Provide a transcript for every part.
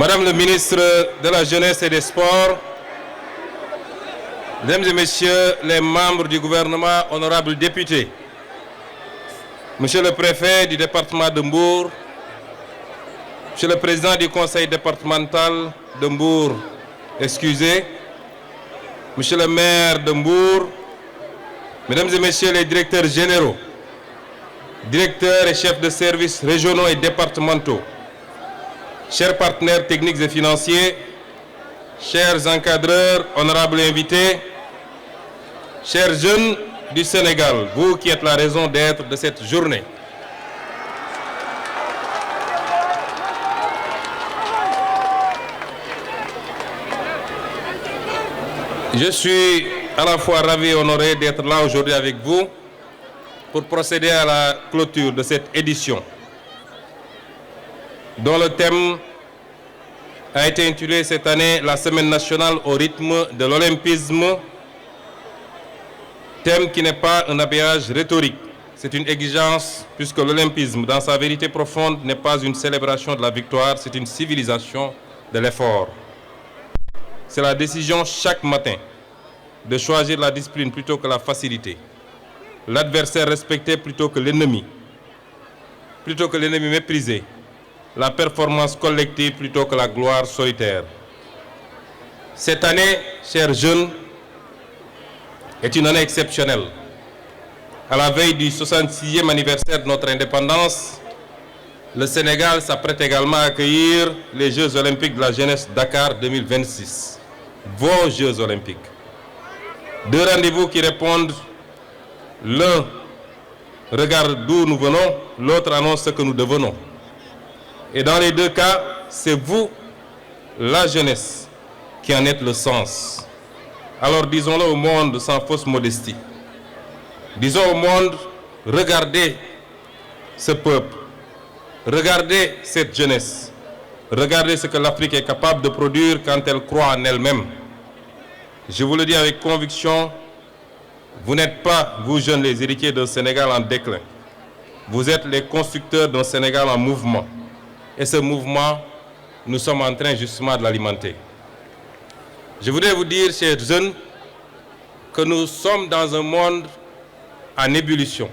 Madame le ministre de la Jeunesse et des Sports, Mesdames et Messieurs les membres du gouvernement, honorables députés, Monsieur le préfet du département de Mbour, Monsieur le président du conseil départemental de Mbour, excusez, Monsieur le maire de Mbour, Mesdames et Messieurs les directeurs généraux, directeurs et chefs de services régionaux et départementaux, chers partenaires techniques et financiers, chers encadreurs, honorables invités, chers jeunes du Sénégal, vous qui êtes la raison d'être de cette journée. Je suis à la fois ravi et honoré d'être là aujourd'hui avec vous pour procéder à la clôture de cette édition, dont le thème a été intitulé cette année la Semaine nationale au rythme de l'olympisme, thème qui n'est pas un habillage rhétorique, c'est une exigence puisque l'olympisme, dans sa vérité profonde, n'est pas une célébration de la victoire, c'est une civilisation de l'effort. C'est la décision chaque matin de choisir la discipline plutôt que la facilité, l'adversaire respecté plutôt que l'ennemi méprisé, la performance collective plutôt que la gloire solitaire. Cette année, chers jeunes, est une année exceptionnelle. À la veille du 66e anniversaire de notre indépendance, le Sénégal s'apprête également à accueillir les Jeux olympiques de la jeunesse Dakar 2026. Vos Jeux olympiques. Deux rendez-vous qui répondent, l'un regarde d'où nous venons, l'autre annonce ce que nous devenons. Et dans les deux cas, c'est vous, la jeunesse, qui en êtes le sens. Alors disons-le au monde sans fausse modestie. Disons au monde, regardez ce peuple, regardez cette jeunesse, regardez ce que l'Afrique est capable de produire quand elle croit en elle-même. Je vous le dis avec conviction, vous n'êtes pas, vous jeunes, les héritiers d'un Sénégal en déclin. Vous êtes les constructeurs d'un Sénégal en mouvement. Et ce mouvement, nous sommes en train justement de l'alimenter. Je voudrais vous dire, chers jeunes, que nous sommes dans un monde en ébullition.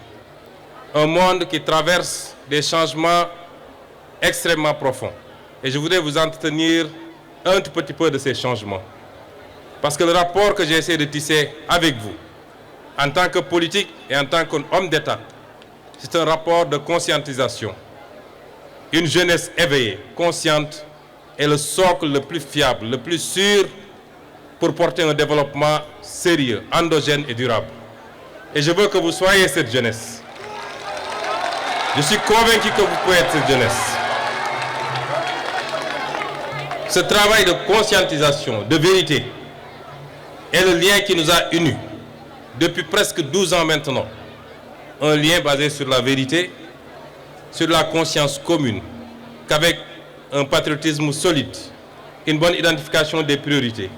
Un monde qui traverse des changements extrêmement profonds. Et je voudrais vous entretenir un tout petit peu de ces changements. Parce que le rapport que j'ai essayé de tisser avec vous, en tant que politique et en tant qu'homme d'État, c'est un rapport de conscientisation. Une jeunesse éveillée, consciente, est le socle le plus fiable, le plus sûr pour porter un développement sérieux, endogène et durable. Et je veux que vous soyez cette jeunesse. Je suis convaincu que vous pouvez être cette jeunesse. Ce travail de conscientisation, de vérité, est le lien qui nous a unis depuis presque 12 ans maintenant. Un lien basé sur la vérité, sur la conscience commune, qu'avec un patriotisme solide, une bonne identification des priorités,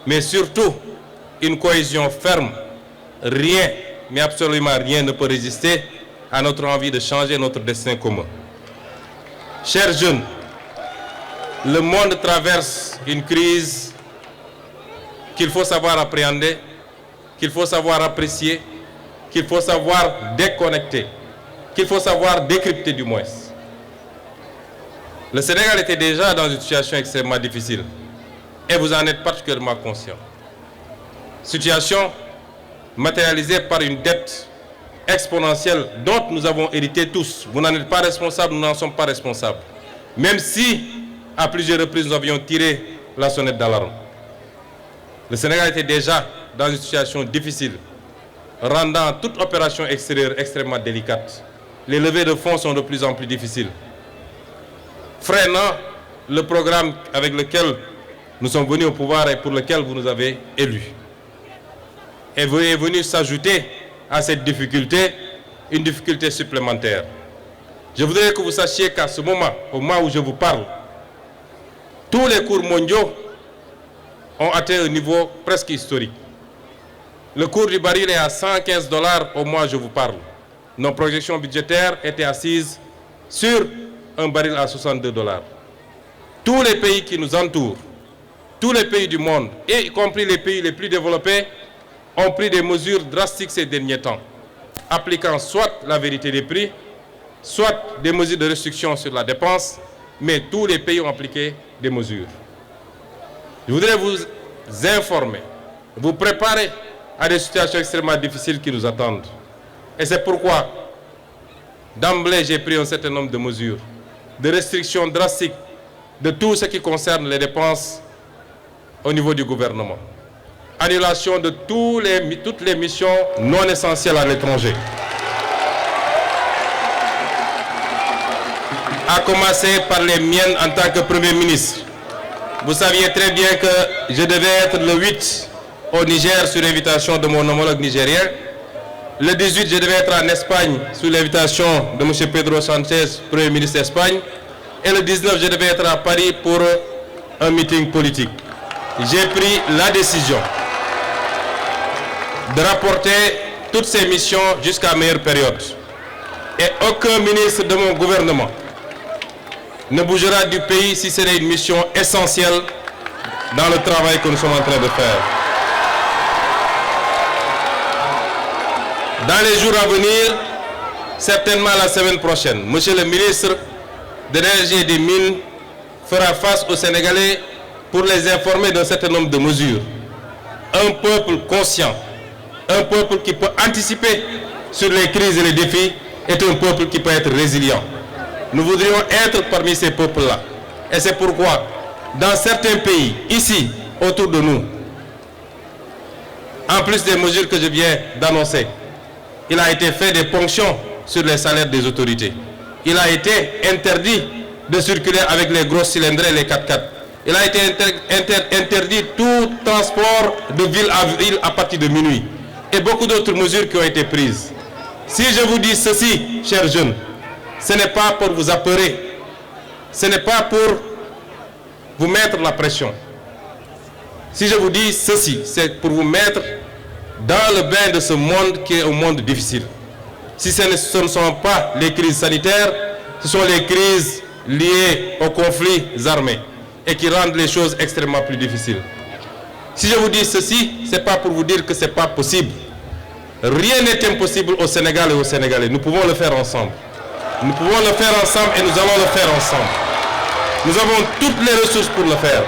mais surtout une cohésion ferme. Rien, mais absolument rien ne peut résister à notre envie de changer notre destin commun. Chers jeunes, le monde traverse une crise qu'il faut savoir appréhender, qu'il faut savoir apprécier, qu'il faut savoir déconnecter, qu'il faut savoir décrypter du moins. Le Sénégal était déjà dans une situation extrêmement difficile et vous en êtes particulièrement conscient. Situation matérialisée par une dette exponentielle dont nous avons hérité tous. Vous n'en êtes pas responsables, nous n'en sommes pas responsables. Même si, à plusieurs reprises, nous avions tiré la sonnette d'alarme. Le Sénégal était déjà dans une situation difficile, rendant toute opération extérieure extrêmement délicate. Les levées de fonds sont de plus en plus difficiles, freinant le programme avec lequel nous sommes venus au pouvoir et pour lequel vous nous avez élus. Et vous est venu s'ajouter à cette difficulté une difficulté supplémentaire. Je voudrais que vous sachiez qu'à ce moment, au moment où je vous parle, tous les cours mondiaux ont atteint un niveau presque historique. Le cours du baril est à 115 $ au mois où je vous parle. Nos projections budgétaires étaient assises sur un baril à 62 $. tous les pays qui nous entourent, tous les pays du monde, y compris les pays les plus développés, ont pris des mesures drastiques ces derniers temps, appliquant soit la vérité des prix, soit des mesures de restriction sur la dépense, mais tous les pays ont appliqué des mesures. Je voudrais vous informer, vous préparer à des situations extrêmement difficiles qui nous attendent. Et c'est pourquoi, d'emblée, j'ai pris un certain nombre de mesures, de restrictions drastiques de tout ce qui concerne les dépenses au niveau du gouvernement. Annulation de toutes les missions non essentielles à l'étranger. À commencer par les miennes en tant que Premier ministre. Vous saviez très bien que je devais être le 8 au Niger sur l'invitation de mon homologue nigérien. Le 18, je devais être en Espagne sous l'invitation de M. Pedro Sanchez, Premier ministre d'Espagne. Et le 19, je devais être à Paris pour un meeting politique. J'ai pris la décision de rapporter toutes ces missions jusqu'à meilleure période. Et aucun ministre de mon gouvernement ne bougera du pays si c'est une mission essentielle dans le travail que nous sommes en train de faire. Dans les jours à venir, certainement la semaine prochaine, Monsieur le ministre de l'Énergie et des Mines fera face aux Sénégalais pour les informer d'un certain nombre de mesures. Un peuple conscient, un peuple qui peut anticiper sur les crises et les défis est un peuple qui peut être résilient. Nous voudrions être parmi ces peuples-là. Et c'est pourquoi, dans certains pays, ici, autour de nous, en plus des mesures que je viens d'annoncer, il a été fait des ponctions sur les salaires des autorités. Il a été interdit de circuler avec les grosses cylindrées et les 4x4. Il a été interdit tout transport de ville à ville à partir de minuit. Et beaucoup d'autres mesures qui ont été prises. Si je vous dis ceci, chers jeunes, ce n'est pas pour vous apeurer. Ce n'est pas pour vous mettre la pression. Si je vous dis ceci, c'est pour vous mettre dans le bain de ce monde qui est un monde difficile. Si ce ne sont pas les crises sanitaires, ce sont les crises liées aux conflits armés et qui rendent les choses extrêmement plus difficiles. Si je vous dis ceci, ce n'est pas pour vous dire que ce n'est pas possible. Rien n'est impossible au Sénégal et aux Sénégalais. Nous pouvons le faire ensemble. Nous pouvons le faire ensemble et nous allons le faire ensemble. Nous avons toutes les ressources pour le faire.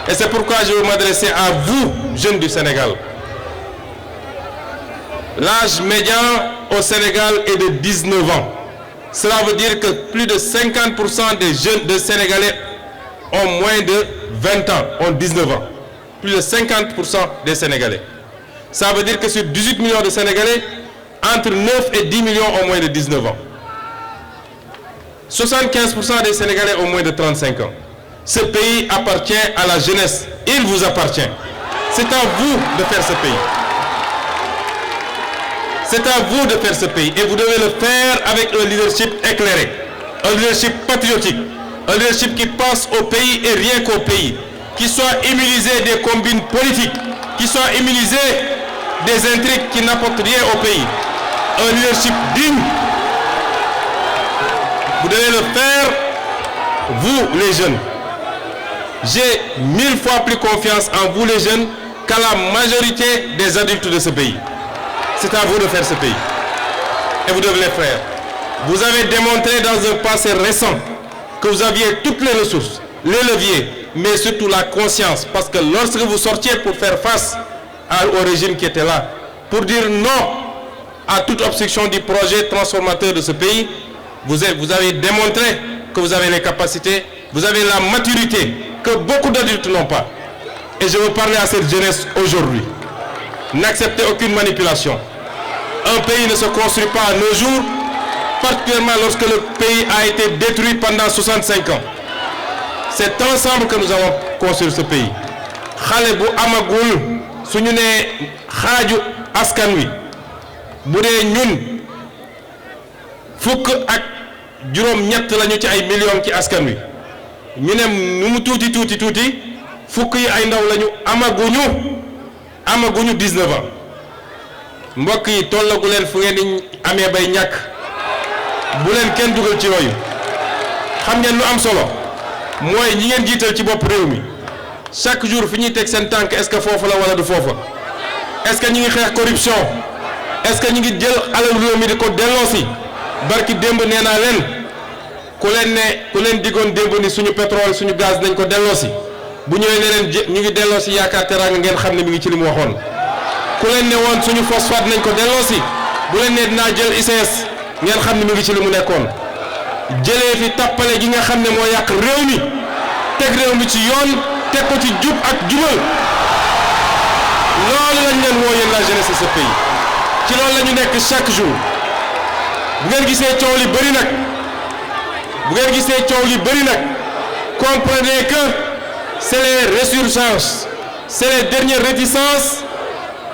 Et c'est pourquoi je veux m'adresser à vous, jeunes du Sénégal. L'âge médian au Sénégal est de 19 ans. Cela veut dire que plus de 50% des jeunes de Sénégalais ont moins de 20 ans, ont 19 ans. Plus de 50% des Sénégalais. Ça veut dire que sur 18 millions de Sénégalais, entre 9 et 10 millions ont moins de 19 ans. 75% des Sénégalais ont moins de 35 ans. Ce pays appartient à la jeunesse. Il vous appartient. C'est à vous de faire ce pays. C'est à vous de faire ce pays. Et vous devez le faire avec un leadership éclairé. Un leadership patriotique. Un leadership qui pense au pays et rien qu'au pays. Qui soit immunisé des combines politiques. Qui soit immunisé des intrigues qui n'apportent rien au pays. Un leadership digne. Vous devez le faire, vous les jeunes. J'ai 1000 fois plus confiance en vous les jeunes qu'à la majorité des adultes de ce pays. C'est à vous de faire ce pays. Et vous devez le faire. Vous avez démontré dans un passé récent que vous aviez toutes les ressources, les leviers, mais surtout la conscience. Parce que lorsque vous sortiez pour faire face au régime qui était là, pour dire non à toute obstruction du projet transformateur de ce pays, vous avez démontré que vous avez les capacités, vous avez la maturité que beaucoup d'adultes n'ont pas. Et je veux parler à cette jeunesse aujourd'hui. N'acceptez aucune manipulation. Un pays ne se construit pas à nos jours, particulièrement lorsque le pays a été détruit pendant 65 ans. C'est ensemble que nous allons construire ce pays. Xale bu amagul suñu ne xaaju askan wi bu dee ñun fukk ak juróom-ñett lañu ci ay millions ci askan wi ñu ne nu mu tuuti fukk yi ay ndaw lañu amaguñu 19 ans mbokk yi tollagu leen fu ngeen di amee bay ñàkk bu leen kenn dugal ci yooyu xam ngeen lu am solo mooy ñi ngeen jiital ci bopp réew mi chaque jour fi ñuy teg seen tànk est-ce que foofu la wala du foofa est-ce que ñi ngi xeex corruption est-ce que ñi ngi jël alal réew mi di ko delloosi barki démb nee naa leen ku leen diggoon démb ni suñu pétrole suñu gaz nañ ko delloosi bu ñëwee ne leen ñu ngi delloosi yaakaar teraanga ngeen xam ne mi ngi ci li mu waxoon ku leen ne woon suñu phosphate nañ ko delloosi bu leen ne dinaa jël ICS ngeen xam ne mi ngi ci li mu nekkoon jëlee fi tappale gi nga xam ne moo yàq réew mi teg réew mi ci yoon teg ko ci jub ak jubal loolu lañ leen woo yéen la jeunesse de ce pays ci loolu la ñu nekk chaque jour bu ngeen gisee coow li bëri nag comprenez que c'est les résurgences c'est les dernières réticences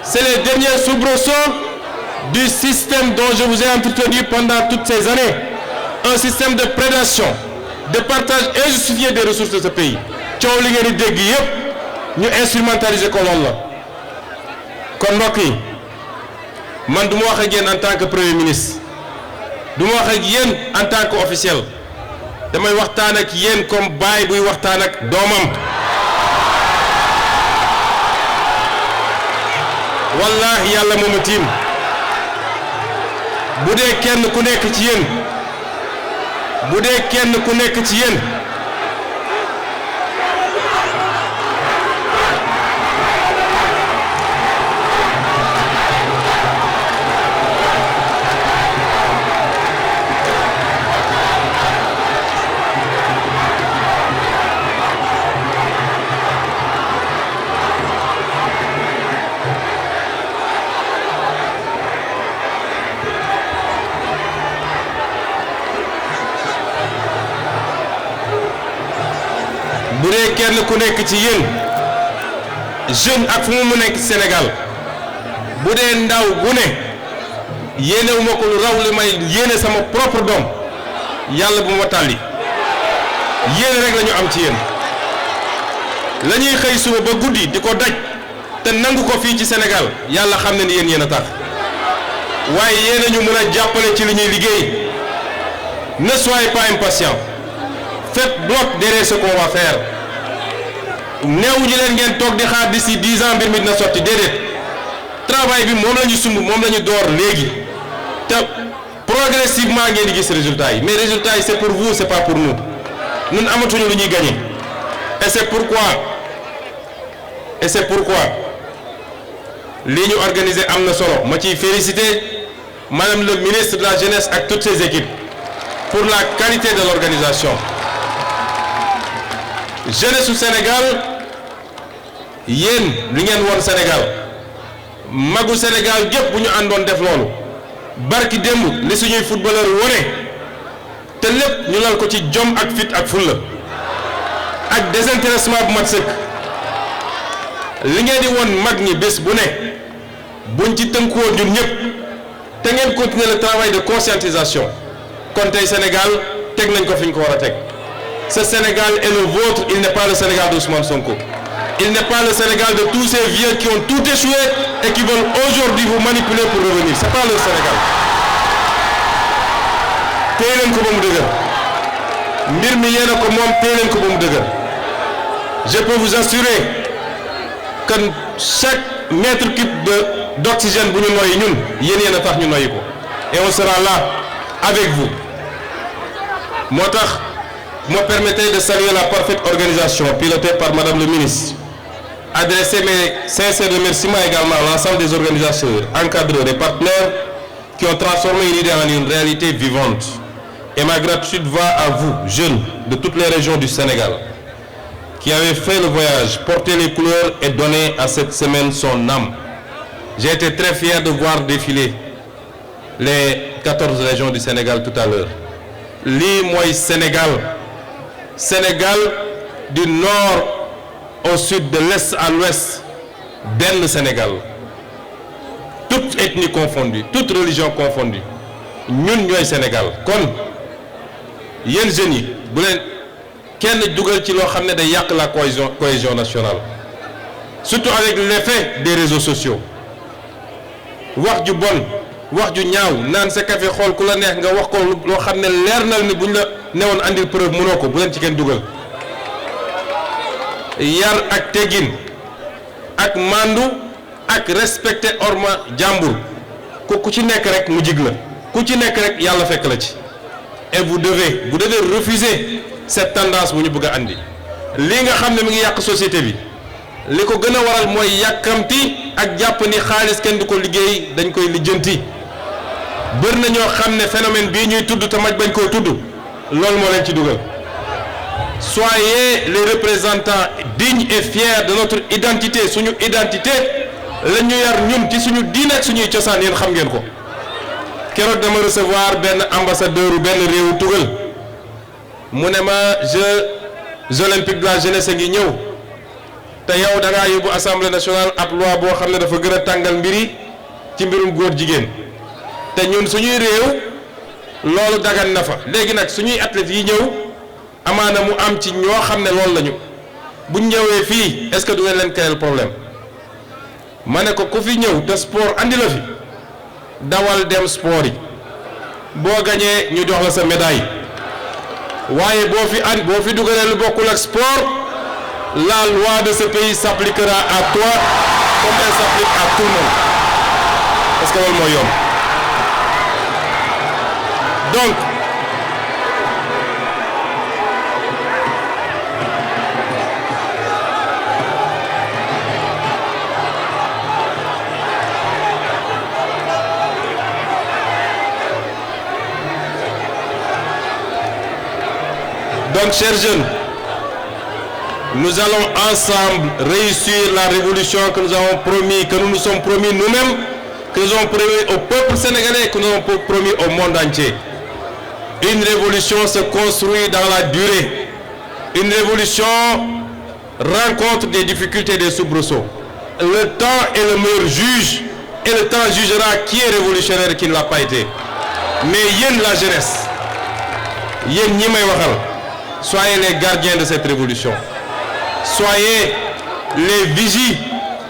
c'est les derniers soubresauts du système dont je vous ai entretenu pendant toutes ces années un système de prédation de partage injustifié des ressources de ce pays coow li ngeen di dégg yépp ñu instrumentaliser ko loolu la kon mbokk yi man du ma wax ak yéen en tant que premier ministre du ma wax ak yéen en tant que officiel damay waxtaan ak yéen comme baay buy waxtaan ak doomam wallahi yàlla mooma tiim bu dee kenn ku nekk ci yéen ku nekk ci yéen jeune ak fu mu nekk Sénégal bu dee ndaw bu ne yéenewuma ko lu raw li may yéene sama propre doom yàlla bu ma tàlli yéene rek la ñu am ci yéen la ñuy xëy suba ba guddi di ko daj te nangu ko fii ci Sénégal yàlla xam ne ni yéen a tax waaye yéen a ñu mën a jàppale ci li ñuy liggéey ne soyez pas impatient faites bloc derrière ce qu'on va faire néew ñu leen ngeen toog di xaar d'ici 10 ans mbir mi dina sotti déedéet travail bi moom la ñu sumb moom la ñu door léegi te progressivement ngeen di gis résultats yi mais résultats yi c'est pour vous c'est pas pour nous ñun amatuñu lu ñuy gagner et c'est pourquoi lii ñu organisé am na solo ma ciy féliciter madame le ministre de la jeunesse ak toutes ses équipes pour la qualité de l'organisation jeunesse su Sénégal yéen li ngeen woon Sénégal magu Sénégal gépp bu ñu àndoon def loolu barki démb li suñuy footballeur wone te lépp ñu lal ko ci jom ak fit ak fulla ak désintéressement bu mat sëkk li ngeen di woon mag ñi bés bu ne buñ ci tënkuwoon ñun ñëpp te ngeen continuer le travail de conscientisation kon tey Sénégal teg nañ ko fi ñu ko war a teg ce Sénégal est le vôtre il n'est pas le Sénégal d'Ousmane Sonko il n'est pas le Sénégal de tous ces vieux qui ont tout échoué et qui veulent aujourd'hui vous manipuler pour revenir c'est pas le Sénégal téye leen ko ba mu dëgër mbir mi yéen a ko moom téye leen ko ba mu dëgër je peux vous assurer que chaque mètre cube d'oxygène bu ñu noyyi ñun yéen a tax ñu noyyi ko et on sera là avec vous moo tax me permettez de saluer la parfaite organisation pilotée par madame le ministre adresser mes sincères remerciements également à l'ensemble des organisateurs encadreurs et partenaires qui ont transformé une idée en une réalité vivante et ma gratitude va à vous jeunes de toutes les régions du Sénégal qui avez fait le voyage porté les couleurs et donné à cette semaine son âme. J'ai été très fier de voir défiler les 14 régions du Sénégal tout à l'heure lii mooy Sénégal du nord au sud de l'est à l'ouest benn Sénégal toute ethnie confondue toute religion confondue ñun ñooy Sénégal kon yéen jeunes yi bu leen kenn dugal ci loo xam ne day yàq la cohésion nationale surtout avec l'effet des réseaux sociaux wax ju bon wax ju ñaaw naan sa café xool ku la neex nga wax ko loo xam ne leer na ni buñ la newoon andil preuve mënoo ko bu leen ci kenn dugal yar ak teggin ak mandu ak respecter orma jàmbur ku ci nekk rek mu jig la ku ci nekk rek yàlla fekk la ci. et vous devez refuser cette tendance bu ñu bëgg a andi li nga xam ne mi ngi yàq société bi li ko gën a waral mooy yàkkamti ak jàpp ni xaalis kenn du ko liggéey dañ koy lijjanti bër na ñoo xam ne phénomène bii ñuy tudd te maj bañ koo tudd loolu moo leen ci dugal. Soyez les représentants dignes et fiers de notre identité suñu identité la ñu yar ñun ci suñu diine ak suñuy cosaan yéen xam ngeen ko. keroog dama recevoir benn ambassadeur benn réewu tugal mu ne ma Jeux olympiques de la jeunesse ngi ñëw te yow da ngaa yóbbu assemblée nationale ab loi boo xam ne dafa gën a tàngal mbiri ci mbirum góor jigéen te ñun suñuy réew loolu dagan na fa léegi nag suñuy athlètes yi ñëw amaana mu am ci ñoo xam ne loolu lañu buñ ñëwee fii est-ce que du ngeen leen créer problème ma ne ko ku fi ñëw te sport andi la fi dawal dem sport yi boo gañee ñu jox la sa médaille waaye boo fi dugalee lu bokkul ak sport la loi de ce pays s'appliquera à toi comme elle s'applique à tout le monde parce que loolu mooy yoon donc chers jeunes, nous allons ensemble réussir la révolution que nous avons promis, que nous nous sommes promis nous-mêmes, que nous avons promis au peuple sénégalais, que nous avons promis au monde entier. Une révolution se construit dans la durée. Une révolution rencontre des difficultés et des soubresauts. Le temps est le meilleur juge et le temps jugera qui est révolutionnaire et qui ne l'a pas été. Mais yéen la jeunesse, yéen ñi may waxal, soyez les gardiens de cette révolution. Soyez les vigies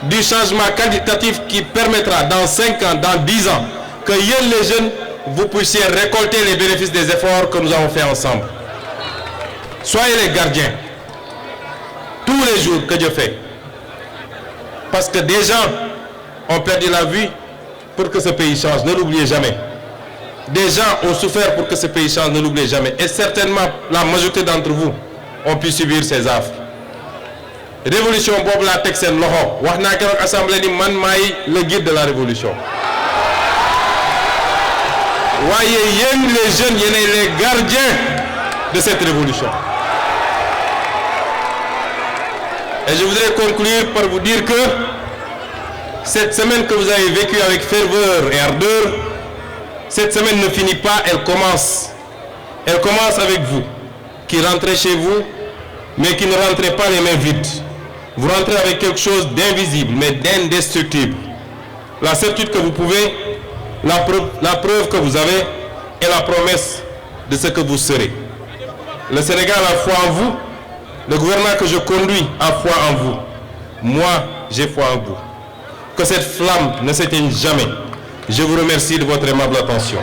du changement qualitatif qui permettra dans 5 ans, dans 10 ans, que yéen les jeunes, vous puissiez récolter les bénéfices des efforts que nous avons faits ensemble. Soyez les gardiens. Tous les jours que Dieu fait. Parce que des gens ont perdu la vie pour que ce pays change. Ne l'oubliez jamais. Des gens ont souffert pour que ce pays change, ne l'oubliez jamais. Et certainement, la majorité d'entre vous ont pu subir ces affres. Révolution boobu laa teg seen loxo wax naa keroog assemblée ni man maay le guide de la révolution. waaye yéen les jeunes yéenay les gardiens de cette révolution. Et je voudrais conclure par vous dire que cette semaine que vous avez vécue avec ferveur et ardeur, cette semaine ne finit pas, elle commence. Elle commence avec vous, qui rentrez chez vous, mais qui ne rentrez pas les mains vides. Vous rentrez avec quelque chose d'invisible, mais d'indestructible. La certitude que vous pouvez, la preuve que vous avez, et la promesse de ce que vous serez. Le Sénégal a foi en vous, le gouvernement que je conduis a foi en vous. Moi, j'ai foi en vous. Que cette flamme ne s'éteigne jamais. Je vous remercie de votre aimable attention.